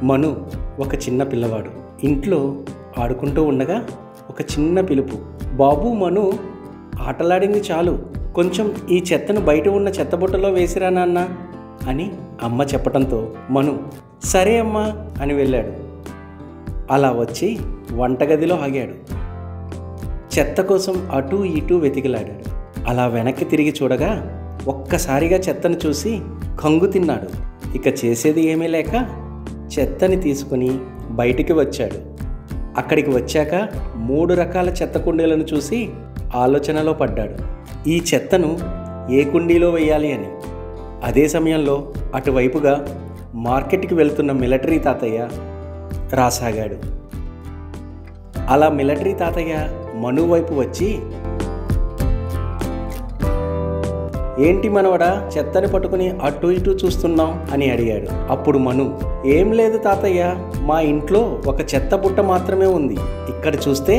మను ఒక చిన్న పిల్లవాడు. ఇంట్లో ఆడుకుంటూ ఉండగా ఒక చిన్న పిలుపు, బాబు మను, ఆటలాడింది చాలు, కొంచెం ఈ చెత్తను బయట ఉన్న చెత్తబుట్టలో వేసిరా నాన్న అని అమ్మ చెప్పడంతో మను సరే అమ్మా అని వెళ్ళాడు. అలా వచ్చి వంటగదిలో ఆగాడు. చెత్త కోసం అటూ ఇటూ వెతికిలాడాడు. అలా వెనక్కి తిరిగి చూడగా ఒక్కసారిగా చెత్తను చూసి కంగు తిన్నాడు. ఇక చేసేది ఏమీ లేక చెత్తని తీసుకుని బయటికి వచ్చాడు. అక్కడికి వచ్చాక 3 రకాల చెత్త కుండీలను చూసి ఆలోచనలో పడ్డాడు, ఈ చెత్తను ఏ కుండీలో వేయాలి అని. అదే సమయంలో అటువైపుగా మార్కెట్కి వెళ్తున్న మిలిటరీ తాతయ్య రాసాగాడు. అలా మిలిటరీ తాతయ్య మను వైపు వచ్చి, ఏంటి మనవడా చెత్తని పట్టుకుని అటు ఇటు చూస్తున్నాం అని అడిగాడు. అప్పుడు మను, ఏం లేదు తాతయ్య, మా ఇంట్లో ఒక చెత్త బుట్ట మాత్రమే ఉంది. ఇక్కడ చూస్తే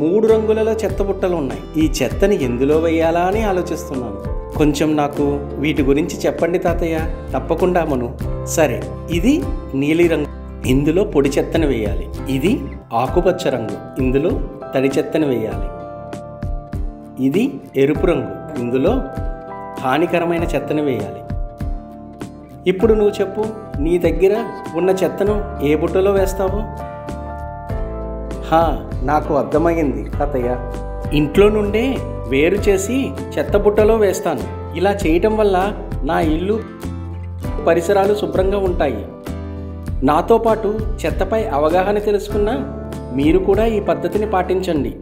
3 రంగులలో చెత్త బుట్టలు ఉన్నాయి. ఈ చెత్తని ఎందులో వేయాలా అని ఆలోచిస్తున్నాను. కొంచెం నాకు వీటి గురించి చెప్పండి తాతయ్య. తప్పకుండా మను. సరే, ఇది నీలిరంగు, ఇందులో పొడి చెత్తను వేయాలి. ఇది ఆకుపచ్చ రంగు, ఇందులో తడి చెత్తను వేయాలి. ఇది ఎరుపు రంగు, ఇందులో హానికరమైన చెత్తను వేయాలి. ఇప్పుడు నువ్వు చెప్పు, నీ దగ్గర ఉన్న చెత్తను ఏ బుట్టలో వేస్తావు? నాకు అర్థమయ్యింది తాతయ్య, ఇంట్లో నుండే వేరు చేసి చెత్త బుట్టలో వేస్తాను. ఇలా చేయటం వల్ల నా ఇల్లు పరిసరాలు శుభ్రంగా ఉంటాయి. నాతో పాటు చెత్తపై అవగాహన తెలుసుకున్న మీరు కూడా ఈ పద్ధతిని పాటించండి.